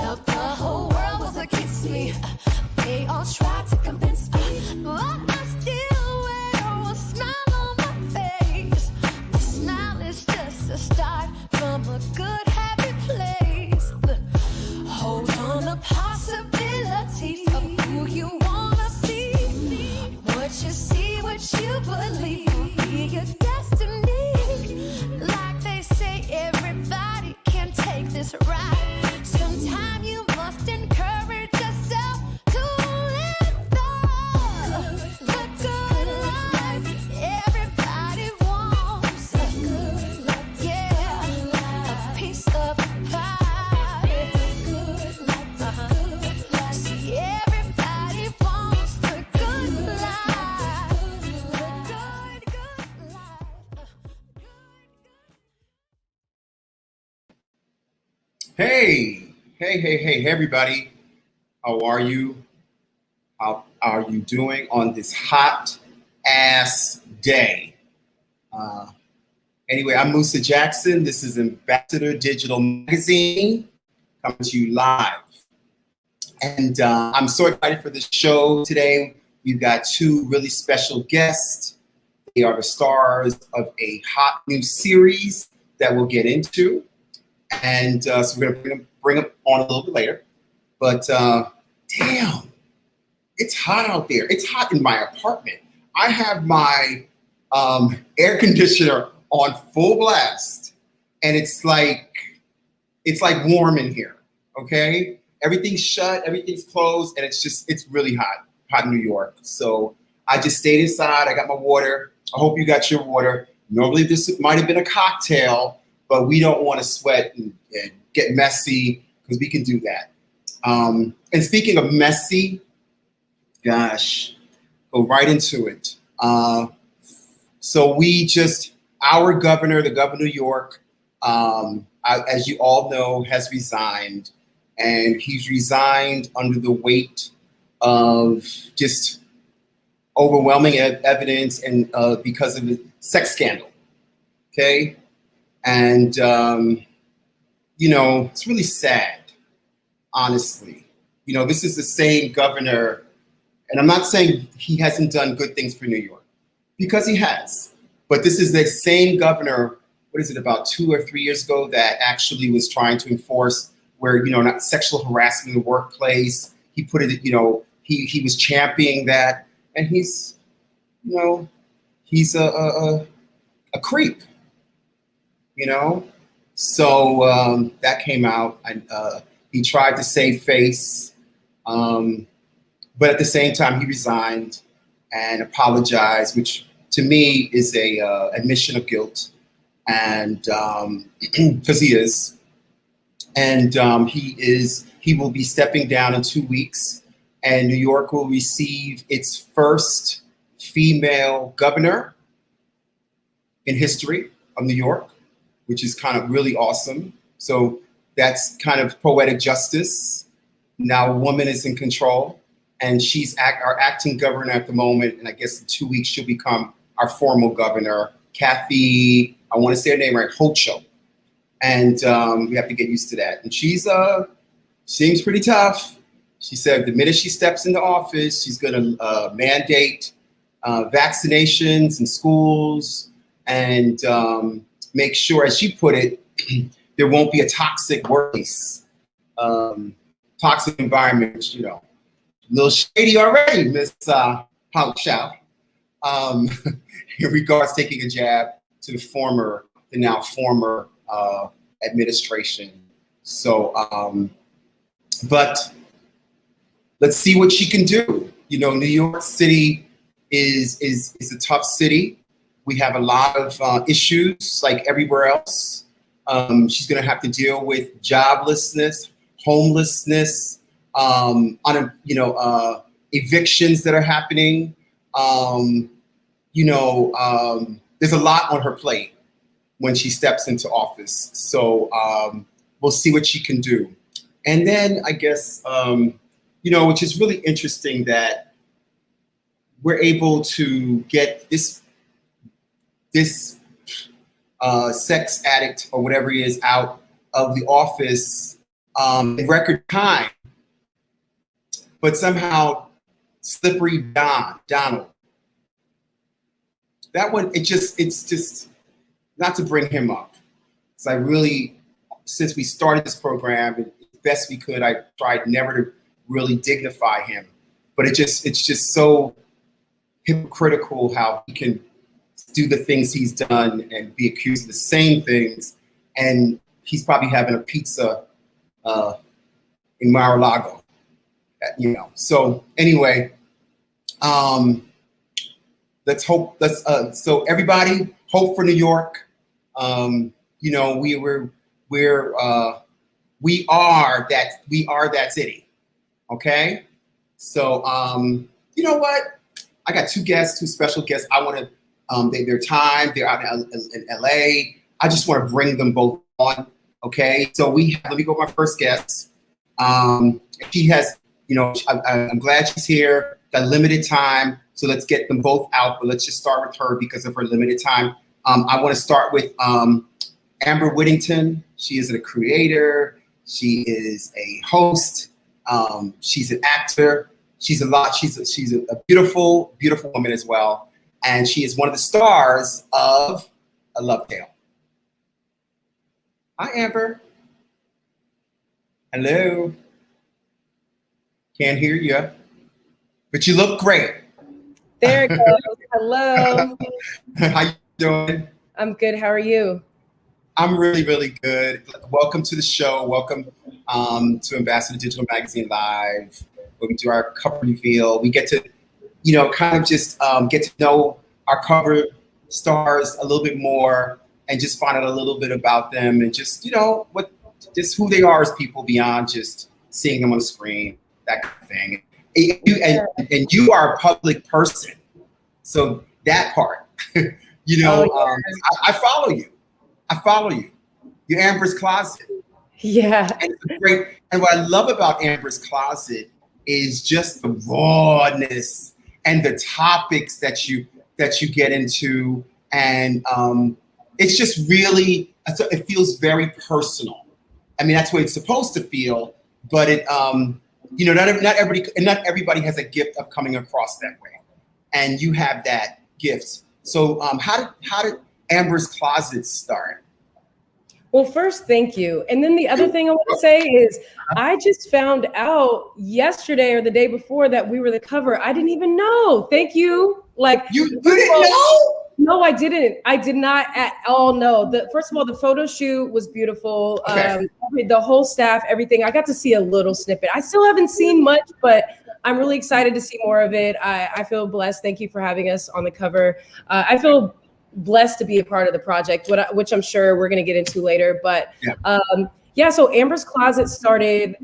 Felt the whole world was against me. They all tried to convince me, but I still wear a smile on my face. A smile is just a start from a good, happy place. Hold on to possibilities of who you wanna be. What you see, what you believe, be your destiny. Like they say, everybody can take this ride. Sometime you must encourage yourself to live the good life. Everybody wants a good life, yeah, a piece of pie. See, everybody wants the good life, the good life. Hey, everybody. How are you? How are you doing on this hot ass day? Anyway, I'm Musa Jackson. This is Ambassador Digital Magazine coming to you live. And I'm so excited for this show today. We've got two really special guests. They are the stars of a hot new series that we'll get into. And so we're going to bring them on a little bit later. But damn, it's hot out there. It's hot in my apartment. I have my air conditioner on full blast, and it's like warm in here, okay? Everything's shut, everything's closed, and it's really hot in New York. So I just stayed inside. I got my water. I hope you got your water. Normally this might have been a cocktail, but we don't want to sweat and get messy because we can do that. And speaking of messy, gosh, go right into it. So our governor, the governor of New York, as you all know, has resigned. And he's resigned under the weight of just overwhelming evidence and because of the sex scandal, okay? And, it's really sad, honestly. This is the same governor, and I'm not saying he hasn't done good things for New York, because he has. But this is the same governor, what is it, about 2 or 3 years ago, that actually was trying to enforce where, not sexual harassment in the workplace. He put it, he was championing that, and he's a creep, So that came out, and he tried to save face, but at the same time he resigned and apologized, which to me is a admission of guilt, and because he is, and he will be stepping down in 2 weeks, and New York will receive its first female governor in history of New York, which is kind of really awesome. So that's kind of poetic justice. Now a woman is in control, and she's our acting governor at the moment. And I guess in 2 weeks, she'll become our formal governor, Kathy, I want to say her name right, Hochul. And we have to get used to that. And she's seems pretty tough. She said the minute she steps into office, she's going to mandate vaccinations in schools and make sure, as she put it, there won't be a toxic workplace, toxic environment, which, a little shady already, Miss Hochul, in regards to taking a jab to the now former administration. So, but let's see what she can do. New York City is a tough city. We have a lot of issues like everywhere else. She's going to have to deal with joblessness, homelessness, evictions that are happening. There's a lot on her plate when she steps into office. So we'll see what she can do. And then I guess, which is really interesting that we're able to get this sex addict or whatever he is out of the office in record time, but somehow Slippery Donald, that one, it's just not to bring him up. So I really, since we started this program, as best we could, I tried never to really dignify him, but it's just so hypocritical how he can do the things he's done and be accused of the same things, and he's probably having a pizza in Mar-a-Lago, you know. So anyway, let's hope. So everybody, hope for New York. You know, we are that city. Okay. So you know what? I got two special guests. I want to. They're out in LA. I just want to bring them both on. Okay. So let me go with my first guest. She has, you know, I'm glad she's here. Got limited time, so let's get them both out. But let's just start with her because of her limited time. I want to start with Amber Whittington. She is a creator. She is a host. She's an actor. She's a beautiful, beautiful woman as well. And she is one of the stars of A Love Tale. Hi, Amber. Hello. Can't hear you, but you look great. There it goes. Hello. How you doing? I'm good. How are you? I'm really, really good. Welcome to the show. Welcome to Ambassador Digital Magazine Live, where we do our cover reveal. We get to, you know, kind of just get to know our cover stars a little bit more and just find out a little bit about them and just, you know, just who they are as people beyond just seeing them on the screen, that kind of thing. And you are a public person, so that part, you know, I follow you. You're Amber's Closet. Yeah. And it's great. And what I love about Amber's Closet is just the rawness and the topics that you get into, and it's just really, it feels very personal. I mean, that's what it's supposed to feel, but it, you know, not everybody has a gift of coming across that way, and you have that gift. So, how did Amber's Closet start? Well, first, thank you. And then the other thing I want to say is I just found out yesterday or the day before that we were the cover. I didn't even know. Thank you. Like, you didn't know? No, I didn't. I did not at all know. First of all, the photo shoot was beautiful. Okay. The whole staff, everything. I got to see a little snippet. I still haven't seen much, but I'm really excited to see more of it. I feel blessed. Thank you for having us on the cover. I feel blessed to be a part of the project, which I'm sure we're going to get into later. But yeah, so Amber's Closet started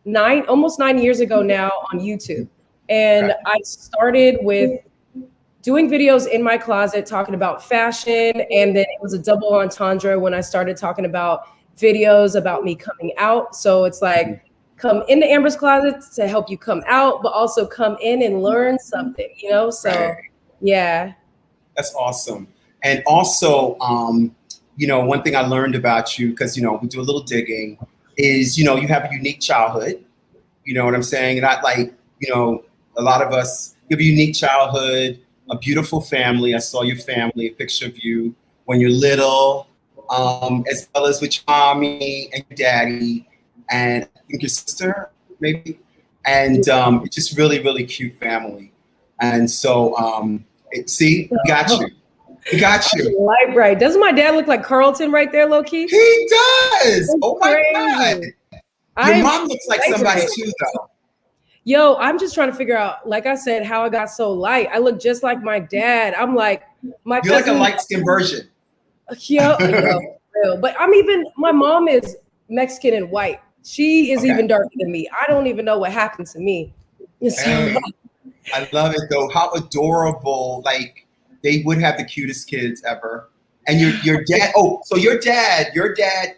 almost 9 years ago now on YouTube. And I started with doing videos in my closet talking about fashion. And then it was a double entendre when I started talking about videos about me coming out. So it's like, come into Amber's Closet to help you come out, but also come in and learn something, you know? So yeah. That's awesome. And also, you know, one thing I learned about you, because, you know, we do a little digging, is, you know, you have a unique childhood. You know what I'm saying? And I, like, you know, a lot of us, you have a unique childhood, a beautiful family. I saw your family, a picture of you when you're little, as well as with your mommy and your daddy, and I think your sister, maybe. And it's just really, really cute family. And so, see, we got you. We got you. Light bright. Doesn't my dad look like Carlton right there, low key? He does. That's oh my crazy. God. Your mom looks like somebody too, though. Yo, I'm just trying to figure out, like I said, how I got so light. I look just like my dad. I'm like, my You're cousin, like a light skin version. Yo, but my mom is Mexican and white. She is even darker than me. I don't even know what happened to me. Hey, I love it though. How adorable. Like, they would have the cutest kids ever. And your dad, so your dad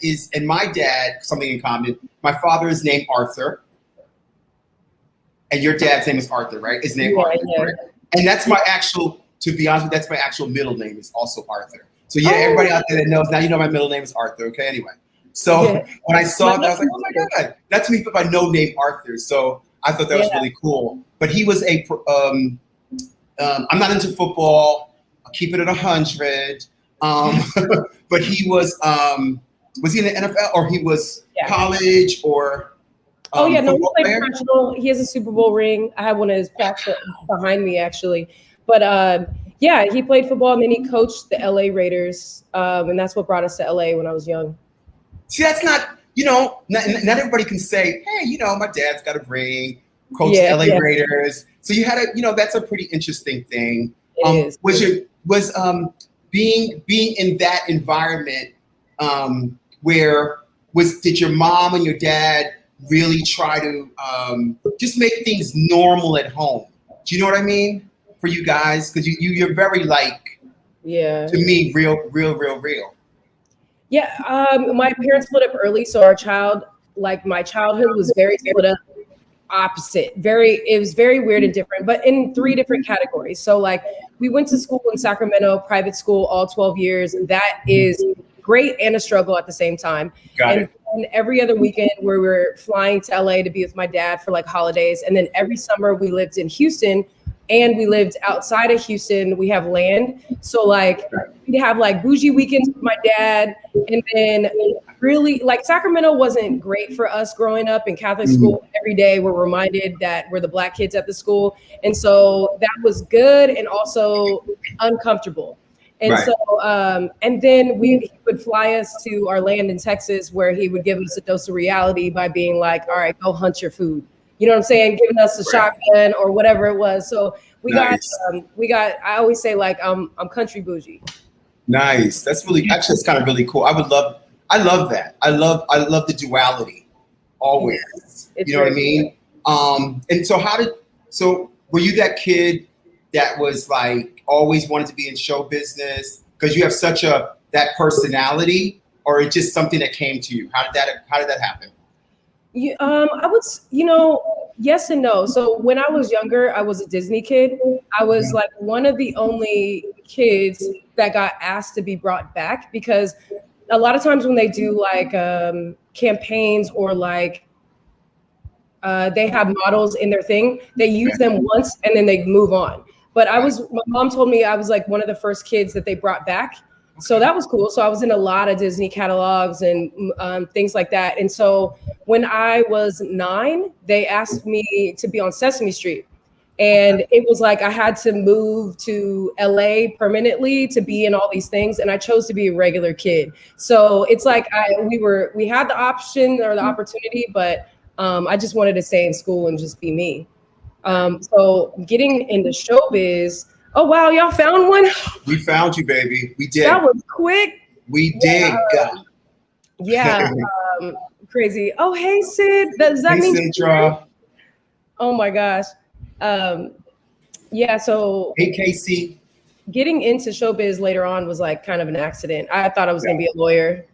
is, and my dad, something in common. My father is named Arthur. And your dad's name is Arthur, right? His name Arthur, right? And that's my actual, to be honest with you, that's my actual middle name is also Arthur. So yeah, everybody out there that knows, now you know my middle name is Arthur, okay? Anyway. So Yeah. when I saw that, I was like, oh my God, that's me, but by no name Arthur. So I thought that was really cool. But he was I'm not into football. I'll keep it at 100. But he was he in the NFL or he was college or? No, he played player? professional. He has a Super Bowl ring. I have one of his plaques behind me, actually. But he played football and then he coached the LA Raiders. And that's what brought us to LA when I was young. See, that's not, not everybody can say, hey, my dad's got a ring, coached LA Raiders. So you had that's a pretty interesting thing. Being in that environment did your mom and your dad really try to just make things normal at home? Do you know what I mean? For you guys, because you're very to me, real. Yeah, my parents split up early, so my childhood was very split up, opposite. It was very weird and different, but in 3 different categories. So we went to school in Sacramento, private school, all 12 years. That is great and a struggle at the same time. And every other weekend we were flying to LA to be with my dad for holidays. And then every summer we lived in Houston and we lived outside of Houston. We have land. So we'd have bougie weekends with my dad. And then really Sacramento wasn't great for us growing up in Catholic school. Every day we're reminded that we're the Black kids at the school. And so that was good and also uncomfortable. And so, and then he would fly us to our land in Texas where he would give us a dose of reality by being like, all right, go hunt your food. You know what I'm saying? Giving us a shotgun or whatever it was. So we got, I always say I'm country bougie. Nice. That's it's kind of really cool. I love that. I love the duality always. You know what I mean? And so were you that kid that was always wanted to be in show business because you have such that personality, or it's just something that came to you? How did that happen? I would, yes and no. So when I was younger, I was a Disney kid. I was one of the only kids that got asked to be brought back, because a lot of times when they do campaigns or they have models in their thing, they use them once and then they move on. But my mom told me I was one of the first kids that they brought back. So that was cool. So I was in a lot of Disney catalogs and things like that. And so when I was 9, they asked me to be on Sesame Street. And it was I had to move to LA permanently to be in all these things. And I chose to be a regular kid. So it's we had the option or the opportunity, but I just wanted to stay in school and just be me. So getting into showbiz. Oh, wow. Y'all found one? We found you, baby. We did. That was quick. We did. Crazy. Oh, hey, Sid. Does that mean Sidra? Oh, my gosh. So. Hey, Casey. Getting into showbiz later on was kind of an accident. I thought I was going to be a lawyer.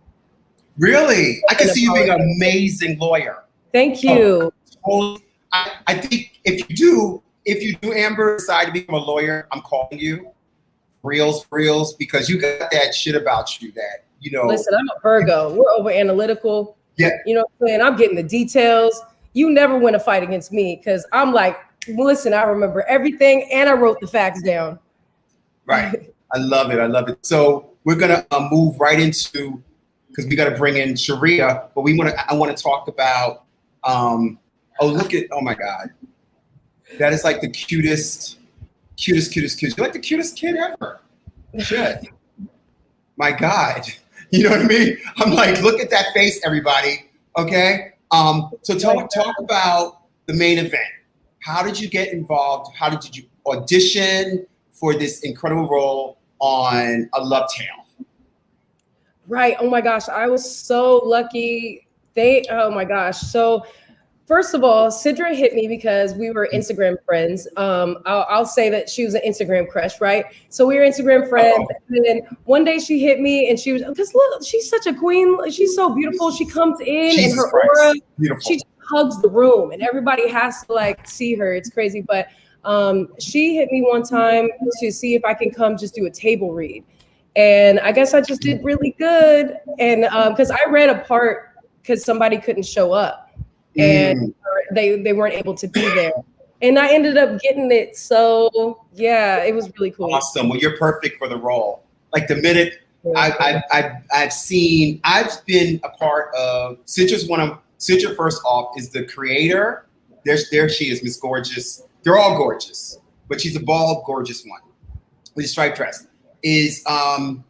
Really? I can see you being an amazing lawyer. Thank you. I think if you do, Amber, decide to become a lawyer, I'm calling you reals, because you got that shit about you that, Listen, I'm a Virgo. We're over analytical. Yeah. You know what I'm saying? I'm getting the details. You never win a fight against me because I'm listen, I remember everything and I wrote the facts down. Right. I love it. So we're going to move right into, because we got to bring in Sheria, but I want to talk about, oh my God. That is the cutest. You're the cutest kid ever. Shit. My God. You know what I mean? I'm look at that face, everybody. Okay. So talk about the main event. How did you get involved? How did you audition for this incredible role on A Love Tale? Right. Oh my gosh. I was so lucky. Oh my gosh. So first of all, Sidra hit me because we were Instagram friends. I'll say that she was an Instagram crush, right? So we were Instagram friends. And then one day she hit me and she was, because look, she's such a queen. She's so beautiful. She comes in and her aura, she just hugs the room and everybody has to see her. It's crazy. But she hit me one time to see if I can come just do a table read. And I guess I just did really good. And because I read a part because somebody couldn't show up and they weren't able to be there. And I ended up getting it. So yeah, it was really cool. Awesome. Well, you're perfect for the role. Like the minute I've been a part of Sidra. First off is the creator. There she is, Miss Gorgeous. They're all gorgeous, but she's a bald, gorgeous one with a striped dress. Is one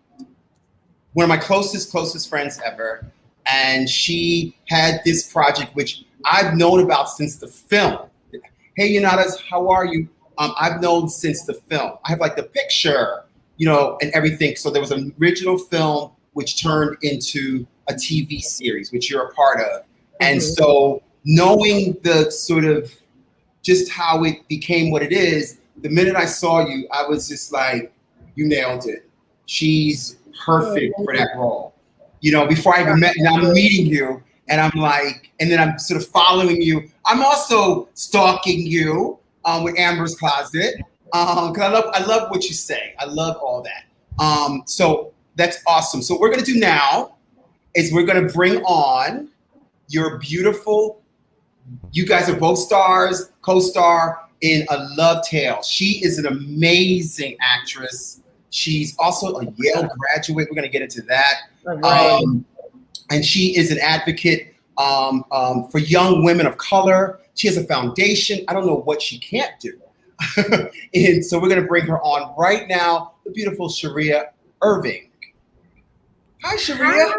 of my closest friends ever. And she had this project, which I've known about since the film. Hey, Yunadas, how are you? I've known since the film. I have like the picture, and everything. So there was an original film which turned into a TV series, which you're a part of. And so knowing the sort of just how it became what it is, the minute I saw you, I was just like, you nailed it. She's perfect for that role. Before I even met, now I'm meeting you and I'm like, and then I'm sort of following you. I'm also stalking you with Amber's Closet because I love what you say. I love all that. So that's awesome. So what we're gonna do now is we're gonna bring on your beautiful, you guys are both stars, co-star in A Love Tale. She is an amazing actress. She's also a Yale graduate. We're gonna get into that. Right. And she is an advocate for young women of color. She has a foundation. I don't know what she can't do. And so we're gonna bring her on right now, the beautiful Sheria Irving. Hi, Sheria.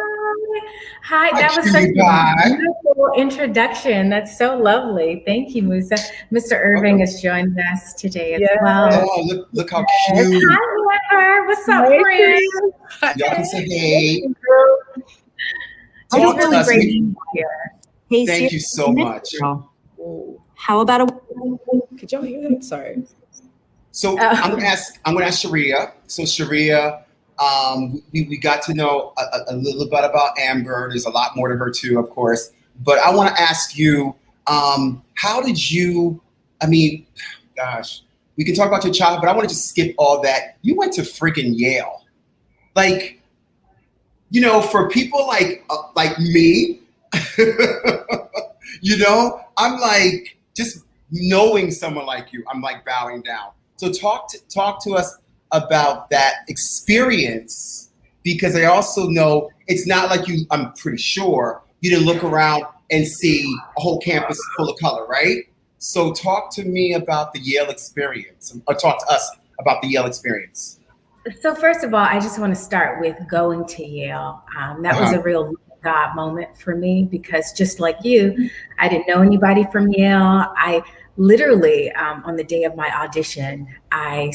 Hi, that was such a beautiful introduction. That's so lovely. Thank you, Musa. Mr. Irving has joined us today as well. Oh, look how cute. Hi, Amber. What's up, friend? Y'all can say hey. It's really great being here. Hey, thank you so much. How about Could y'all hear that? Sorry. So I'm gonna ask Sheria. So Sheria, we got to know a little bit about Amber. There's a lot more to her too, of course. But I want to ask you, how did you? I mean, gosh, we can talk about your childhood, but I want to just skip all that. You went to freaking Yale, like, for people like me, I'm like, just knowing someone like you, I'm like bowing down. So talk to us about that experience, because I also know it's not like you, I'm pretty sure you didn't look around and see a whole campus full of color, right? So talk to me about the Yale experience, or talk to us about the Yale experience. So first of all, I just want to start with going to Yale. That was a real God moment for me, because just like you, I didn't know anybody from Yale. I literally, on the day of my audition, I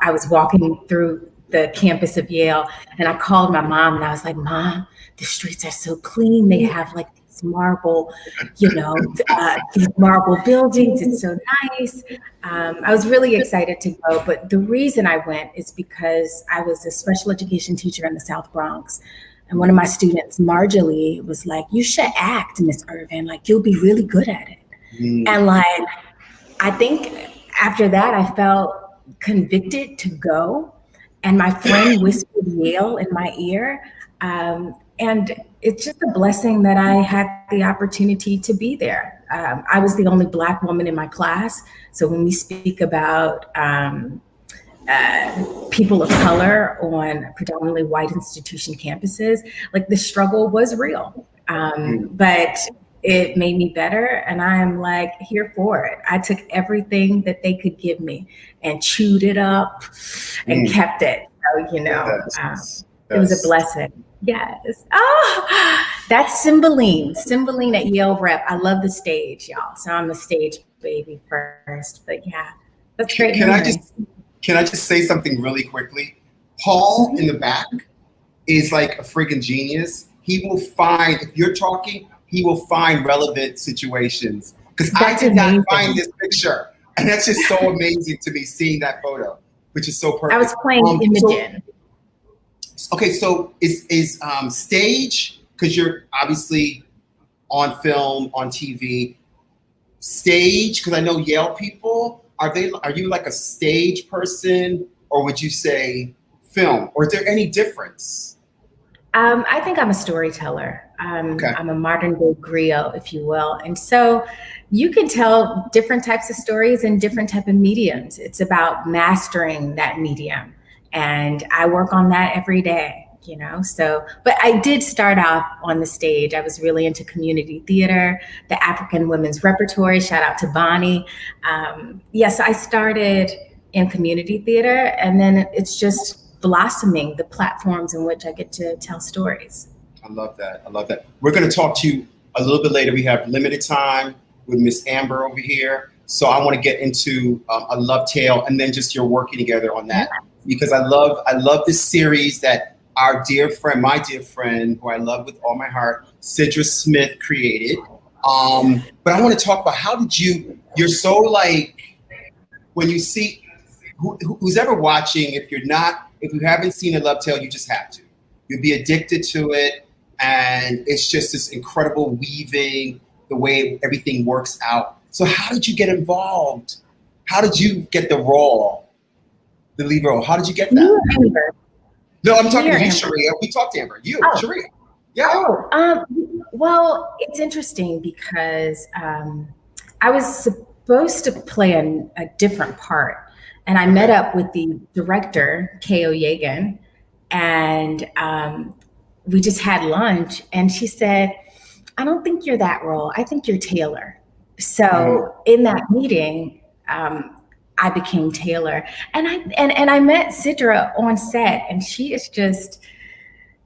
was walking through the campus of Yale, and I called my mom and I was like, Mom, the streets are so clean. They have like these marble, these marble buildings. It's so nice. I was really excited to go, but the reason I went is because I was a special education teacher in the South Bronx. And one of my students, Marjorie, was like, you should act, Miss Irving, like you'll be really good at it. And like, I think after that, I felt convicted to go. And my friend whispered Yale in my ear. And it's just a blessing that I had the opportunity to be there. I was the only Black woman in my class. So when we speak about people of color on predominantly white institution campuses, like the struggle was real. But it made me better, and I'm like here for it. I took everything that they could give me and chewed it up and kept it. So, it was a blessing. Yes. Oh, that's Cymbeline at Yale Rep. I love the stage, y'all. So I'm a stage baby first, but yeah, that's great. Can I just say something really quickly? Paul in the back is like a freaking genius. He will find, if you're talking, he will find relevant situations. Because I did not find this picture. And that's just so amazing to me, seeing that photo, which is so perfect. I was playing Imogen. So is stage, because you're obviously on film, on TV, stage, because I know Yale people, are you like a stage person, or would you say film, or is there any difference? I think I'm a storyteller. Okay. I'm a modern day griot, if you will. And so you can tell different types of stories in different type of mediums. It's about mastering that medium. And I work on that every day, you know? So, but I did start off on the stage. I was really into community theater, the African women's repertory. Shout out to Bonnie. Yes, I started in community theater, and then it's just blossoming the platforms in which I get to tell stories. I love that. I love that. We're going to talk to you a little bit later. We have limited time with Miss Amber over here. So I want to get into a love tale and then just your working together on that. Because I love this series that our dear friend, my dear friend, who I love with all my heart, Sidra Smith created. But I want to talk about how did you're so like, when you see, who's ever watching, if you haven't seen a love tale, you just have to. You'll be addicted to it. And it's just this incredible weaving, the way everything works out. So how did you get involved? How did you get the role, the lead role? How did you get that? Amber. No, I'm talking to you, Amber. Sheria. We talked to Amber. You, Oh. Sheria. Yeah. Oh, well, it's interesting because I was supposed to play a different part. And I met up with the director, K.O. Yegan, and we just had lunch. And she said, I don't think you're that role. I think you're Taylor. So in that meeting, I became Taylor. And I met Sidra on set, and she is just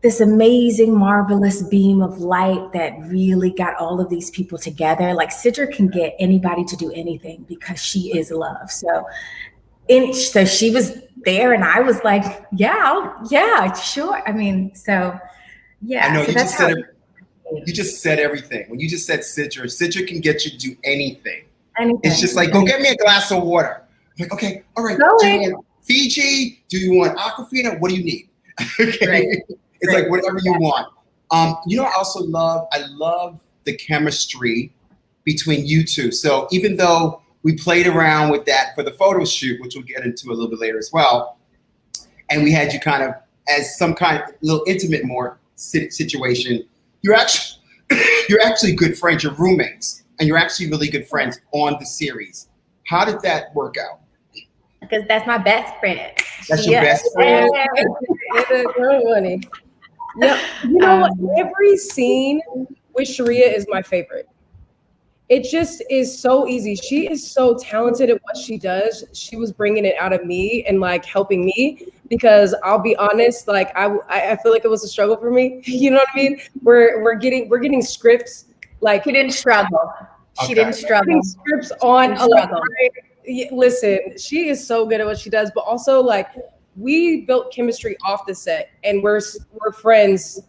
this amazing, marvelous beam of light that really got all of these people together. Like Sidra can get anybody to do anything because she is love. So she was there, and I was like, yeah, sure. I mean, so yeah. I know so you that's just how said you just said everything. When you just said Sidra can get you to do anything. It's just like, go get me a glass of water. I'm like, okay, all right. Do you want Fiji? Do you want Aquafina? What do you need? Okay. Right. It's like whatever you want. You know, I love the chemistry between you two. So even though we played around with that for the photo shoot, which we'll get into a little bit later as well, and we had you kind of as some kind of little intimate more situation, you're actually good friends, you're roommates, and you're actually really good friends on the series. How did that work out? Because that's my best friend. That's your best friend? Yeah, you know what? Every scene with Sheria is my favorite. It just is so easy. She is so talented at what she does. She was bringing it out of me and like helping me, because I'll be honest, like I feel like it was a struggle for me. You know what I mean? We're getting scripts. Like She didn't struggle. She didn't struggle. getting scripts on a listen, she is so good at what she does, but also like we built chemistry off the set, and we're friends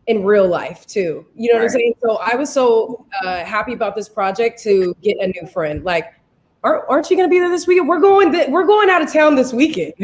in real life too. You know what I'm saying? So I was so happy about this project to get a new friend. Like, aren't you gonna be there this weekend? We're going out of town this weekend.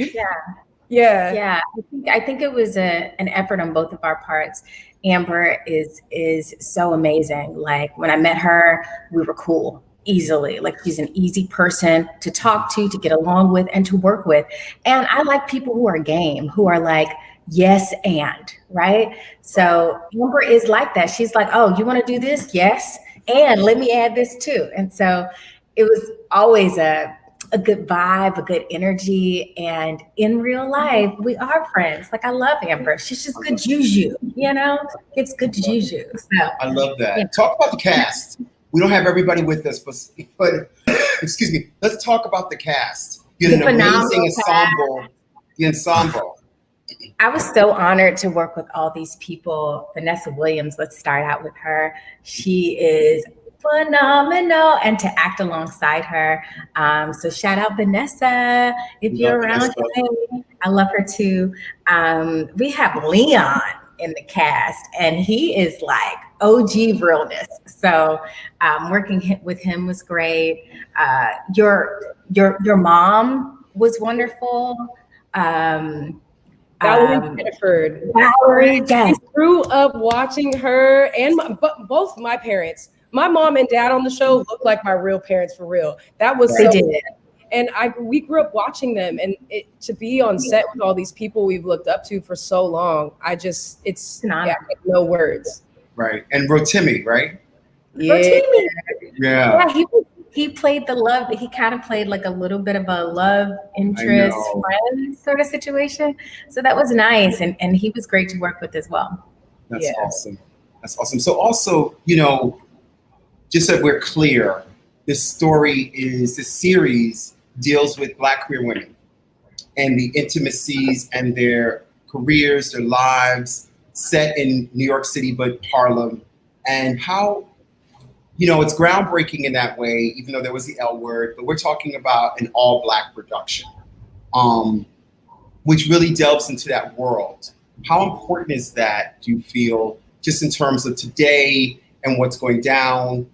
Yeah. I think it was an effort on both of our parts. Amber is so amazing. Like when I met her, we were cool easily. Like she's an easy person to talk to get along with, and to work with. And I like people who are game, who are like, yes, and right. So Amber is like that. She's like, oh, you want to do this? Yes. And let me add this too. And so it was always a good vibe, a good energy. And in real life, we are friends. Like I love Amber. She's just good juju, you know? It's good juju. So I love that. Yeah. Talk about the cast. We don't have everybody with us, but excuse me, let's talk about the cast. You had an amazing ensemble. The ensemble. I was so honored to work with all these people. Vanessa Williams, let's start out with her. She is phenomenal, and to act alongside her. So shout out Vanessa if you're around today. I love her too. We have Leon in the cast, and he is like OG realness. So working with him was great. Your mom was wonderful. Valerie Pittiford. Valerie, yes. I grew up watching her and both my parents. My mom and dad on the show look like my real parents for real. That was they so did. And we grew up watching them, and to be on set with all these people we've looked up to for so long, it's no words. Right. And Rotimi, right? Yeah. Rotimi. Yeah. He played the love. He kind of played like a little bit of a love interest friend sort of situation. So that was nice, and he was great to work with as well. That's awesome. That's awesome. So also, you know, just so we're clear, this series deals with Black queer women and the intimacies and their careers, their lives, set in New York City, but Harlem, and how, you know, it's groundbreaking in that way, even though there was the L word, but we're talking about an all Black production, which really delves into that world. How important is that, do you feel, just in terms of today and what's going down,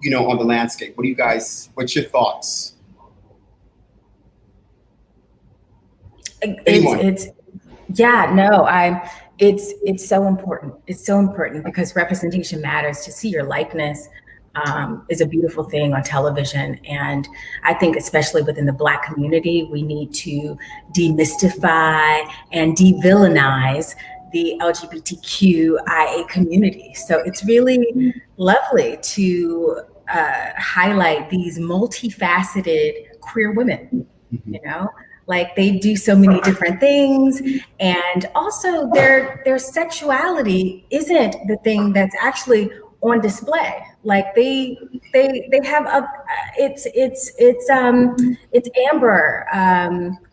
you know, on the landscape? What's your thoughts? It's so important. It's so important because representation matters. To see your likeness is a beautiful thing on television. And I think especially within the Black community, we need to demystify and de-villainize the LGBTQIA community. So it's really lovely to highlight these multifaceted queer women, you know? Like they do so many different things, and also their sexuality isn't the thing that's actually on display. Like they have it's Amber,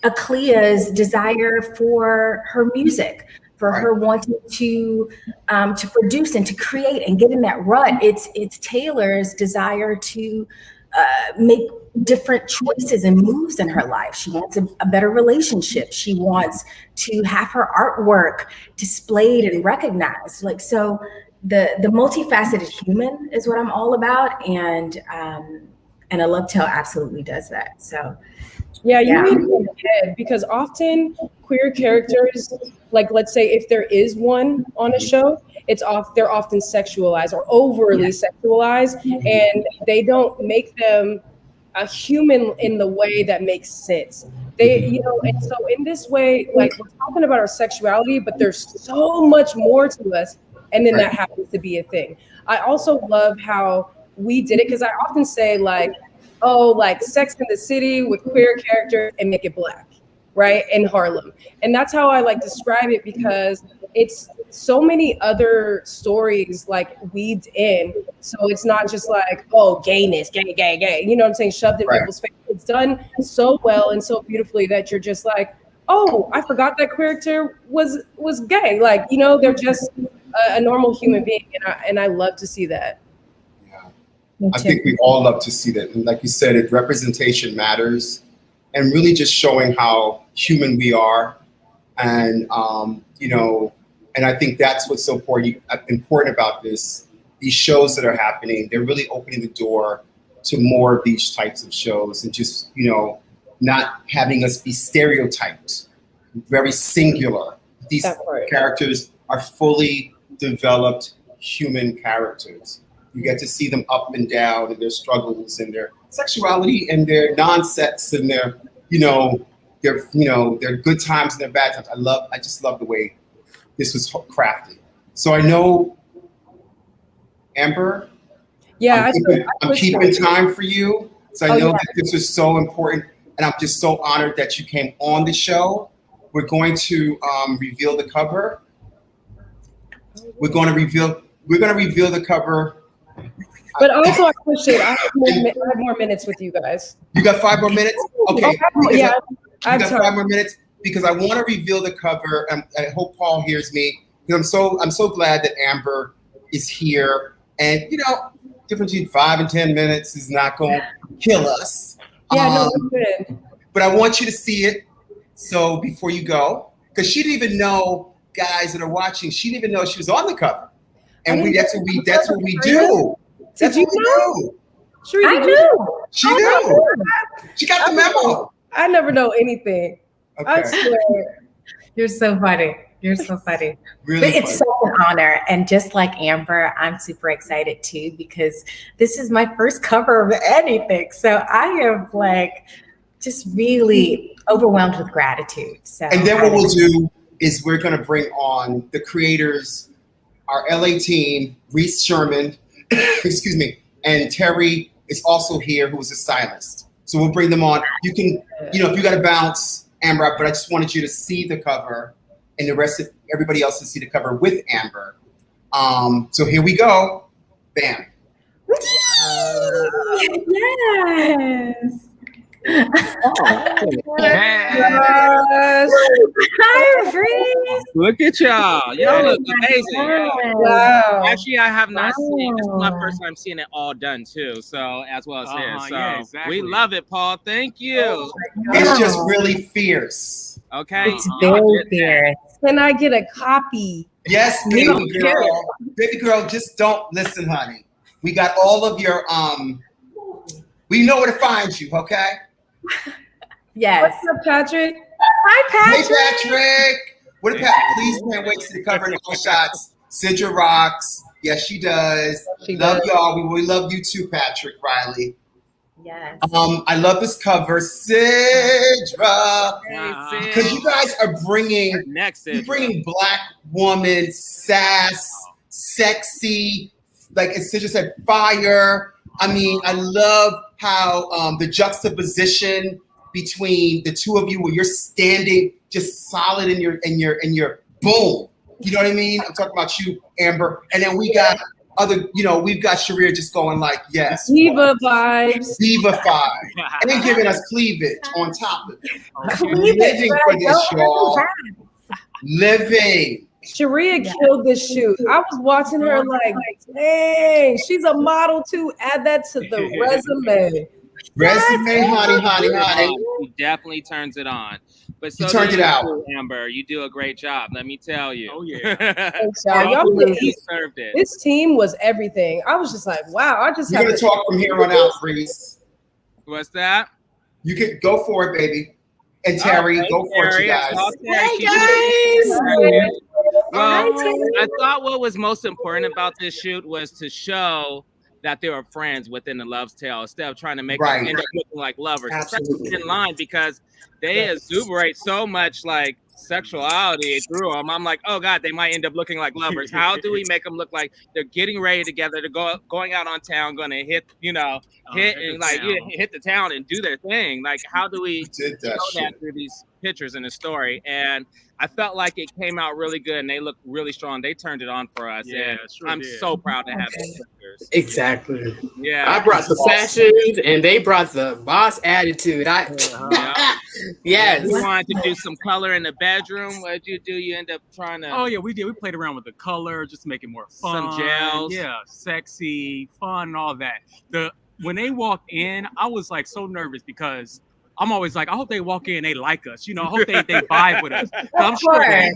Aklea's desire for her music, for her wanting to produce and to create and get in that rut. It's Taylor's desire to make different choices and moves in her life. She wants a better relationship. She wants to have her artwork displayed and recognized. Like, so the multifaceted human is what I'm all about. And I Love Tale absolutely does that. So you need to go ahead, because often queer characters, like let's say if there is one on a show, they're often sexualized or overly sexualized, and they don't make them a human in the way that makes sense. They, you know, and so in this way, like we're talking about our sexuality, but there's so much more to us, and then that happens to be a thing. I also love how we did it, because I often say like, oh, like Sex in the City with queer characters and make it Black, right? In Harlem. And that's how I like describe it, because it's so many other stories like weaved in. So it's not just like, oh, gayness, gay, you know what I'm saying? Shoved in people's face. It's done so well and so beautifully that you're just like, oh, I forgot that character was gay. Like, you know, they're just a normal human being. And I love to see that. I think we all love to see that. And like you said, representation matters, and really just showing how human we are. And, you know, and I think that's what's so important about this. These shows that are happening, they're really opening the door to more of these types of shows, and just, you know, not having us be stereotyped, very singular. These characters are fully developed human characters. You get to see them up and down, and their struggles and their sexuality and their non-sex and their, their good times and their bad times. I just love the way this was crafted. So I know, Amber, I'm keeping time for you. So I know that this was so important, and I'm just so honored that you came on the show. We're going to reveal the cover. We're going to reveal the cover. But also, I appreciate I have more minutes with you guys. You got 5 more minutes? Okay. Yeah, you got 5 more minutes, because I want to reveal the cover. I hope Paul hears me, because I'm so glad that Amber is here. And you know, difference between 5 and 10 minutes is not going to kill us. Yeah, no, that's good. But I want you to see it. So before you go, because she didn't even know, guys that are watching, she didn't even know she was on the cover. And that's what we do. That's what we do. I knew. She knew. She got the memo. I never know anything. Okay. I swear. You're so funny. You're so funny. Really But it's funny. such an honor. And just like Amber, I'm super excited too because this is my first cover of anything. So I am like just really overwhelmed with gratitude. So And then what we'll do is we're going to bring on the creators, our LA team, Reese Sherman, excuse me, and Terry is also here, who is a stylist. So we'll bring them on. You can, you know, if you got to bounce, Amber, but I just wanted you to see the cover and the rest of everybody else to see the cover with Amber. So here we go. Bam. Yes. Hi, Reese. Look at y'all. Y'all look amazing. Wow. Actually, I have not seen. This is my first time seeing it all done too. So as well as his. So yeah, exactly. we love it, Paul. Thank you. It's just really fierce. Okay. It's very fierce. Can I get a copy? Yes, baby girl. Baby girl, just don't listen, honey. We got all of your we know where to find you, okay? Yes. What's up, Patrick? Hi, Hey Patrick. Patrick. What a please can't wait to see the cover and all shots. Sidra rocks. Yes, she does. She love does. y'all. We love you too, Patrick Riley. Yes. I love this cover, Sidra, because you guys are bringing you're bringing Black woman sass, sexy, like as Sidra said, fire. I mean, I love how the juxtaposition between the two of you, where you're standing just solid in your boom. You know what I mean? I'm talking about you, Amber, and then we got other, you know, we've got Sheria just going like, yes, Diva vibes. Diva 5, and then giving us cleavage on top of it. Cleavage, Living but for I this, don't y'all. have Living. Sharia killed this shoot. I was watching her like, dang, she's a model too. Add that to the resume. Resume, honey. He definitely turns it on. But so You turned it out. Amber. You do a great job. Let me tell you. Oh yeah. Thanks, y'all. Y'all really deserved it. this team was everything. I was just like, wow. I just You're have gonna to talk from here on out, Reese. What's that? You can go for it, baby. And Terry, Okay, go for it, you Terry. guys. Hey, guys. Well, Hi, Terry. I thought what was most important about this shoot was to show that they were friends within the Love's Tale instead of trying to make them end up looking like lovers. Absolutely. It's in line because they exuberate so much like sexuality through them. I'm like, oh God, they might end up looking like lovers. How do we make them look like they're getting ready together to going out on town, going to hit, hit the town and do their thing? Like, how do we did that show that through these pictures in the story? And I felt like it came out really good and they looked really strong. They turned it on for us. Yeah, and sure I'm did. so proud to have these pictures. Exactly. Yeah. I brought the fashions and they brought the boss attitude. Yes. You wanted to do some color in the bedroom. What did you do? You end up trying to. Oh yeah, we did. We played around with the color, just to make it more fun. Some gels. Yeah, sexy, fun, and all that. When they walked in, I was like so nervous because I'm always like, I hope they walk in, they like us. I hope they vibe with us. I'm sure you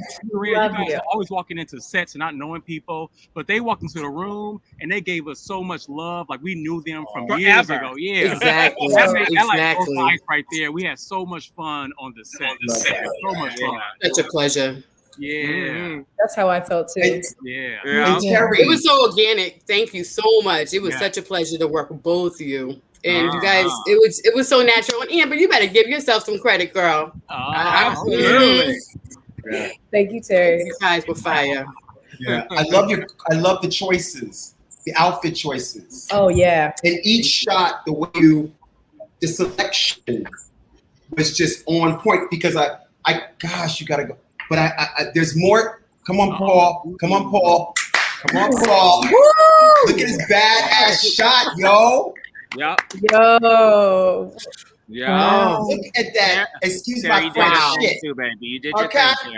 guys are always walking into sets and not knowing people, but they walked into the room and they gave us so much love. Like we knew them from years ago. Yeah, exactly. That like broke ice right there. We had so much fun on the set. So much fun. Such a pleasure. Yeah. That's how I felt too. Yeah. And Terry, it was so organic. Thank you so much. It was such a pleasure to work with both of you. And you guys, it was so natural. And Amber, you better give yourself some credit, girl. Absolutely. Thank you, Terry. You guys were fire. Yeah, I love the choices, the outfit choices. Oh yeah. And each shot, the selection was just on point because gosh, you gotta go. But I there's more. Come on, Paul. Come on, Paul. Look at this badass shot, yo. Yep. Yo. Yeah. Wow. Look at that. Excuse Terry, my French shit. too, baby. You did your Okay. thing,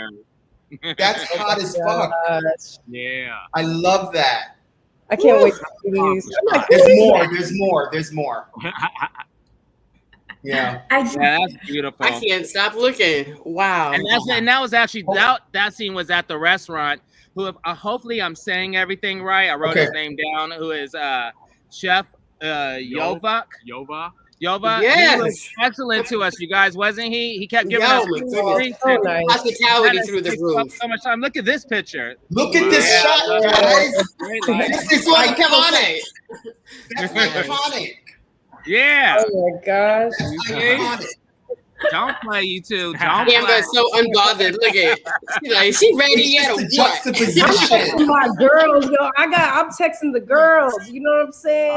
Terry. That's hot as fuck. Yeah. I love that. I can't wait to see these. There's more. Yeah. That's beautiful. I can't stop looking. Wow. And that was actually that scene was at the restaurant. Who hopefully I'm saying everything right. I wrote his name down. Who is Chef Yovak? Yoba, he Yes. was excellent to us, you guys, wasn't he? He kept giving Yo, us my goodness. drinks So and nice. Hospitality let us through the take roof. so much time. Look at this picture. Look at this Yeah. shot, guys. Great light. This is So iconic. iconic. That's iconic. Yeah. Oh my gosh. That's iconic. Don't play, you two. Don't Amber play. is so unbothered. Look at she's like, she ready yet or It's just the what? juxtaposition. My girls, yo, I'm texting the girls. You know what I'm saying?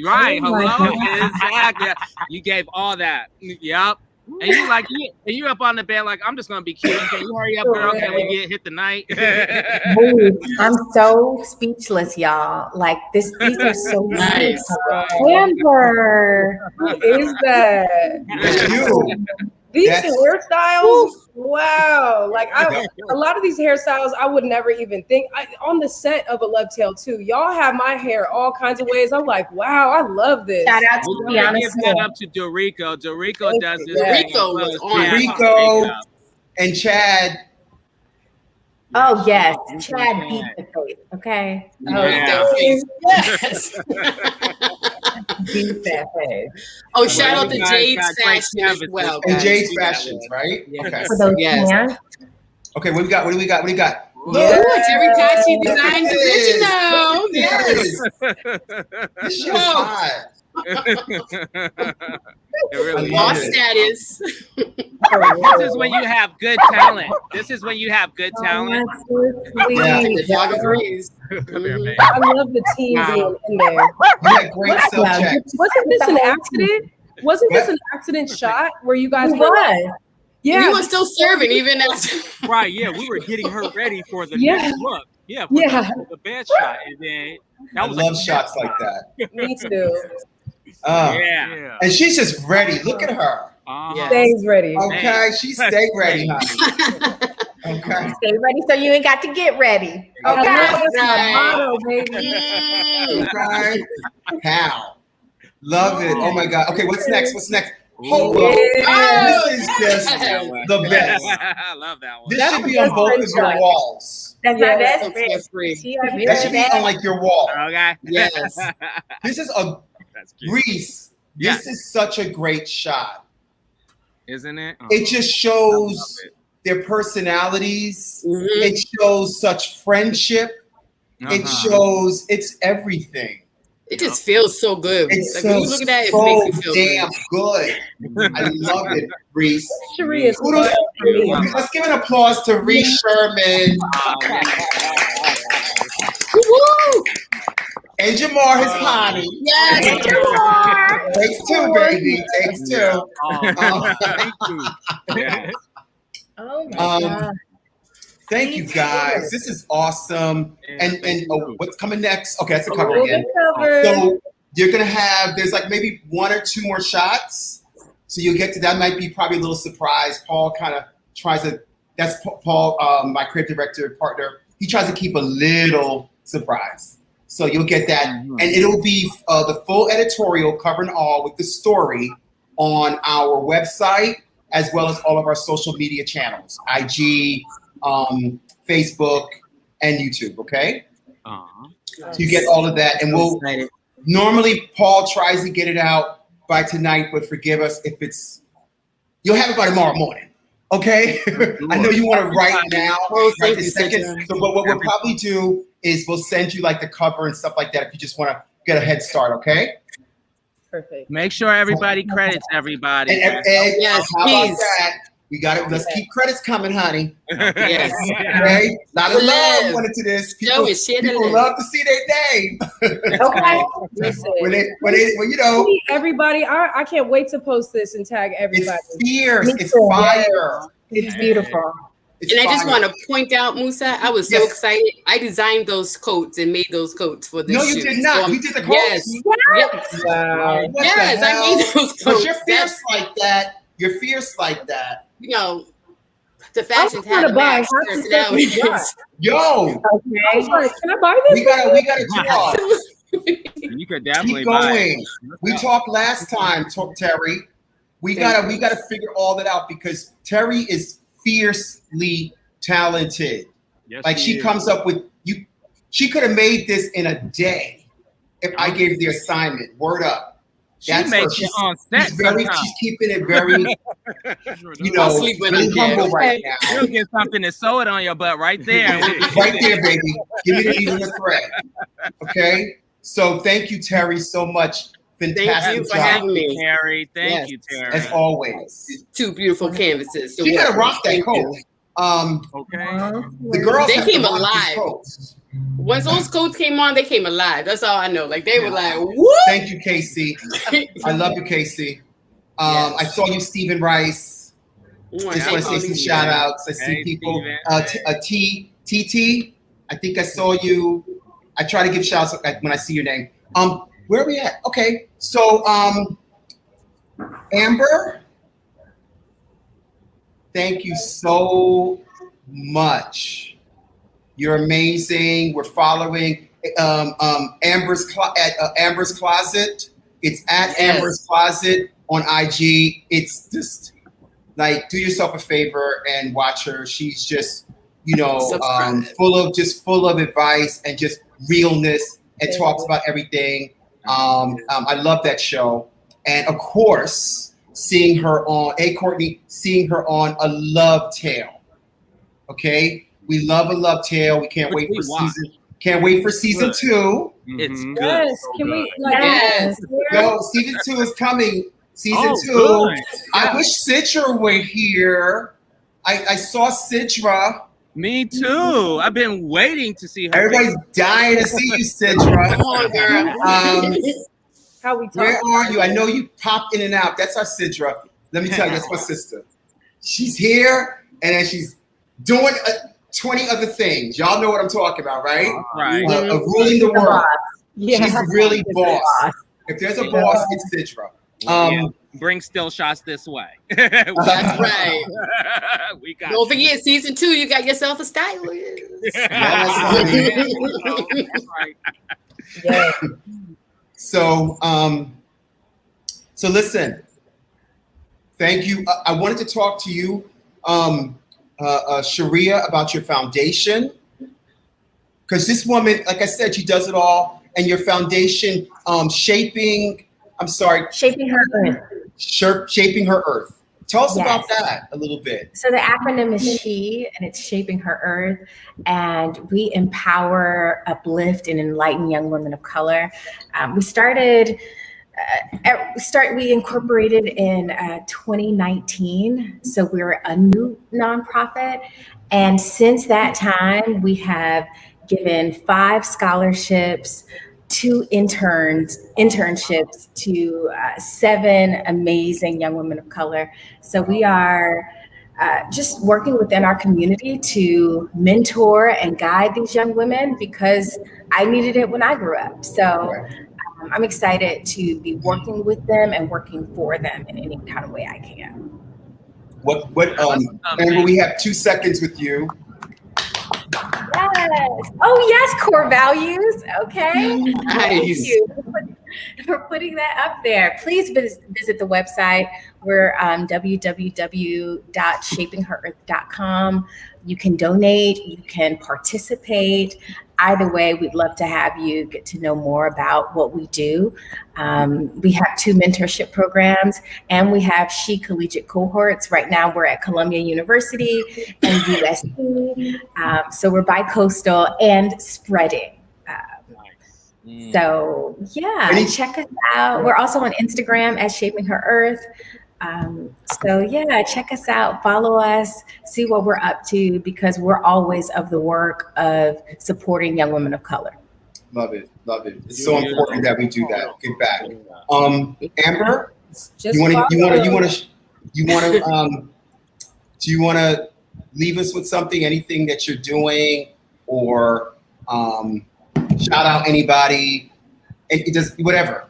Right. Oh my Hello. God. Exactly. You gave all that. Yep. And you up on the bed like, I'm just gonna be cute. Can you hurry up, girl? Can we get hit tonight? I'm so speechless, y'all. Like these are so Nice. Amber. Who is that? It's you. These That's- hairstyles, wow! Like a lot of these hairstyles, I would never even think. On the set of A Love Tale too, y'all have my hair all kinds of ways. I'm like, wow, I love this. Shout out to We're gonna Tiana give Smith. that up to Dorico. Dorico Thank does you. this. thing Dorico as was well. on. Yeah. Dorico and Chad. Oh yes, Chad beat the face. Okay. Oh, Yeah. Yes. beat that face. Oh, shout out to You guys Jade's got great Fashion as canvases. well. And guys. Jade's do that. Fashions, right? Yeah. Okay. For those Yes. hands. Okay, what do we got? What do we got? What do we got? Ooh, Terry Tachi design Look at this. original. Yes. This shit is hot. It really love Boss is. it. status. This is when you have good talent. This is when you have good talent. Oh, that's so sweet. Yeah. The photographies. Mhm. I love the team being in there. You had great subjects. Wasn't this an accident? Wasn't this an accident shot where you guys It were? was. Yeah. Yeah. You were still serving even after. Right, yeah, we were getting her ready for the Yeah. next look. Yeah, for Yeah. the bed shot. And then I that was love like, shots like that. Me too. Yeah. Yeah. And she's just ready. Look at her. Yeah. Stays ready. Okay, she stayed ready, honey. Okay. Stay ready so you ain't got to get ready. I Okay. love this Right. motto, baby. Mm. Okay. How? Love it. Oh my God. Okay, what's next? What's next? Hold Yeah. on. Oh, This is just That one. the best. I love that one. This That's should the be on best both of friend your shot. walls. That's Yeah. my best That's friend. free. She already That did should be that. on like your wall. Okay. Yes. This is a That's cute. Reese. This is such a great shot. Isn't it? It just I love shows it. their personalities. Mhm. It shows such friendship. It shows it's everything. It just feels so good. It's Like, so, when you look at that, it so makes you feel damn good. good. I love it, Reese. Sharia is Kudos fun for me. Let's give an applause to Reese Sherman Woo! and Jamar, his honey. Yes. Takes two, baby. Takes two. Yeah. Oh my Um, God. Thank you guys. This is awesome. And what's coming next? Okay, that's the cover Golden again. cover. So you're gonna have there's like maybe one or two more shots. So you'll get to that. Might be probably a little surprise. Paul kind of tries to. That's Paul, my creative director partner. He tries to keep a little surprise. So you'll get that, and it'll be the full editorial covering all with the story on our website as well as all of our social media channels: IG, Facebook, and YouTube. Okay. So you get all of that, and we'll. Normally, Paul tries to get it out by tonight, but forgive us if it's. You'll have it by tomorrow morning, okay? I know you want to write now, Oh, right thank this you, second. Sidra. So, but what we'll probably do is we'll send you like the cover and stuff like that if you just want to get a head start, okay? Perfect. Make sure everybody credits everybody. And Yes, how about please. that? We got it. Let's keep credits coming, honey. Yes. Okay, a lot of love Live. went into this. Show it, share the People love. love to see their name Okay. Listen, when you know. everybody, I can't wait to post this and tag everybody. It's fierce. Me It's too. fire. It's beautiful. It's And I just fire. want to point out, Musa, I was so Yes. excited. I designed those coats and made those coats for this No, you shoot. did not. So You did the Yes. coats? Yes. Wow. What Yes, the I hell? made those But coats. you're That's, fierce like that. You're fierce like that. you know, the fashions trying have to to buy match half the stuff you personalities. got. Yo, I was like, can I buy this? we gotta talk. You could definitely Keep buy going. it. We talked last time, Terry. We gotta figure all that out because Terry is fiercely talented. Yes, Like she is. comes up with you. She could have made this in a day if I gave the assignment. Word up. She makes it on set sometimes. She's keeping it very, I'll sleep with really her, humble Dad. right now. You'll get something to sew it on your butt right there. Right there, baby. Give me the needle and the thread. Okay? So thank you, Terry, so much. Fantastic Thank you for job. having me. Terry, thank you, Terry. As always. 2 beautiful canvases. She gotta rock that coat. Okay. The girls They have to came rock these alive. coats. Once those coats came on, they came alive. That's all I know. Like they were like, woo! Thank you, Casey. I love you, Casey. I saw you, Stephen Rice. Just want to say some shout outs. I see people. TT. I think I saw you. I try to give shouts when I see your name. Where are we at? Okay. So Amber, thank you so much. You're amazing. We're following Amber's Closet. It's at Amber's Closet on IG. It's just like, do yourself a favor and watch her. She's just, full of advice and just realness and talks about everything. I love that show. And of course, seeing her on, seeing her on A Love Tale. Okay? We love A Love Tale. We can't wait for season 2. It's good. Yes, So can we? good. Like, Yes. No, season 2 is coming. Season 2. Good. I wish Sidra were here. I saw Sidra. Me too. I've been waiting to see her. Everybody's dying to see you, Sidra. Come on, girl. how we talk. Where are you? I know you pop in and out. That's our Sidra. Let me tell you, that's my sister. She's here, and then she's doing 20 other things. Y'all know what I'm talking about, right? Right. Of ruling the world. Yeah. She's really boss. If there's a boss, it's Sidra. Bring still shots this way. That's right. We got. Don't forget, season 2, you got yourself a stylist. Right. Yeah. So listen. Thank you. I wanted to talk to you, Sheria, about your foundation, because this woman, like I said, she does it all. And your foundation, shaping her earth. Shaping her earth. Tell us about that a little bit. So the acronym is SHE, and it's Shaping Her Earth. And we empower, uplift, and enlighten young women of color. We incorporated in 2019. So we're a new nonprofit. And since that time, we have given 5 scholarships, 2 internships to 7 amazing young women of color. So we are just working within our community to mentor and guide these young women, because I needed it when I grew up. So I'm excited to be working with them and working for them in any kind of way I can. Amber, we have 2 seconds with you. Yes. Oh, yes, core values. Okay. Nice. Thank you for putting that up there. Please visit the website. We're www.shapingherearth.com. You can donate. You can participate. Either way, we'd love to have you get to know more about what we do. We have 2 mentorship programs, and we have SHE collegiate cohorts. Right now, we're at Columbia University and USC. So we're bi-coastal and spreading. So yeah, check us out. We're also on Instagram at Shaping Her Earth. So yeah, check us out, follow us, see what we're up to, because we're always of the work of supporting young women of color. Love it, love it. It's so important that we do that. Get back. Amber, do you want to leave us with something? Anything that you're doing, or shout out anybody? It just whatever.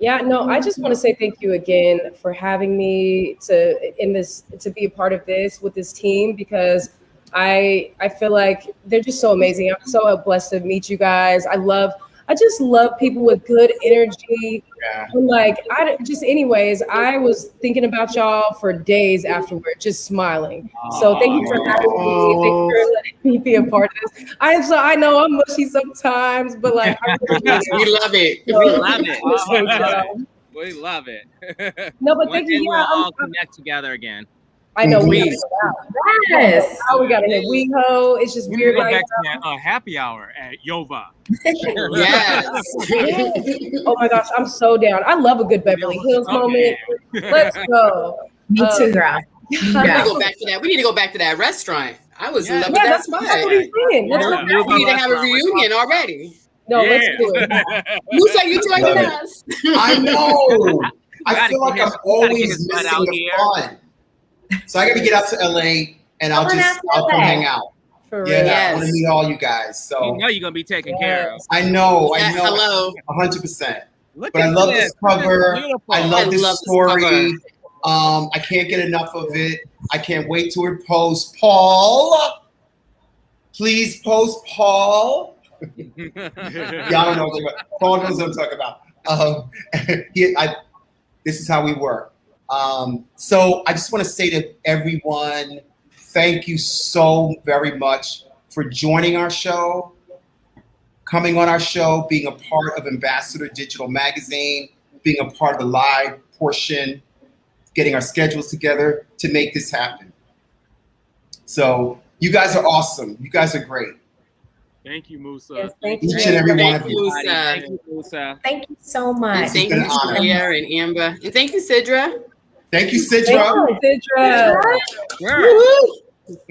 Yeah, no, I just want to say thank you again for having me to be a part of this with this team, because I feel like they're just so amazing. I'm so blessed to meet you guys. I just love people with good energy. Yeah. And anyways, I was thinking about y'all for days afterward, just smiling. So thank you for having me. Thank you for letting me be a part of this. I know I'm mushy sometimes, but I really we love it. We love it. We love it. No, but One thank day you. we'll Yeah, all connect together again. I know we Please. Yes. now we gotta hit WeHo. It's just We need to weird go right back to that happy hour at Yova. Yes. Oh my gosh, I'm so down. I love a good Beverly Hills moment. Let's go. Me too, girl. We need to go back to that. We need to go back to that restaurant. I was in love with Yeah, that that's spot. what he's saying. Let's Yeah. go. We need to have a reunion already. No, let's do it. Musa, you joining Love it. us? I know. I Gotta feel like get I'm his- always get his butt missing out the here. fun. So I got to get out to LA, and I'll Come on out to come LA. hang out. For Yeah, real. I want to meet all you guys. You So know you're gonna be taken care of. I know, Hello. 100%. Look But I at love this. this cover. Beautiful. I love this love this story. cover. I can't get enough of it. I can't wait to it post. Paul, please post Paul. Y'all don't know what I'm talking about. Paul knows what I'm talking about. This is how we work. So I just want to say to everyone, thank you so very much for joining our show, coming on our show, being a part of Ambassador Digital Magazine, being a part of the live portion, getting our schedules together to make this happen. So you guys are awesome. You guys are great. Thank you, Musa. Yes, thank Each you. and every one Thank of you, you. Musa. Thank you, Musa. Thank you so And much. thank been you, an honor. Sheria and Amber. And thank you, Sidra. Thank you, Sidra. Thank you, Sidra. Sure. Woo-hoo.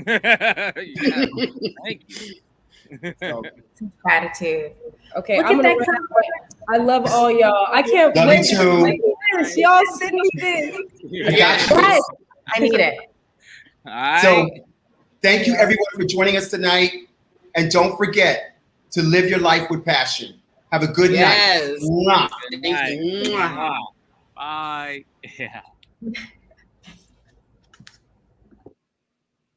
Yeah. Thank you. So, Gratitude. Okay, Look I'm at gonna. that I love all y'all. I can't Love wait you to too. see this. Y'all send me this. I got you. Yes, I need it. All right. So thank you everyone for joining us tonight. And don't forget to live your life with passion. Have a good Yes. night. Mwah. Thank you. Mwah. Wow. Bye. Yeah.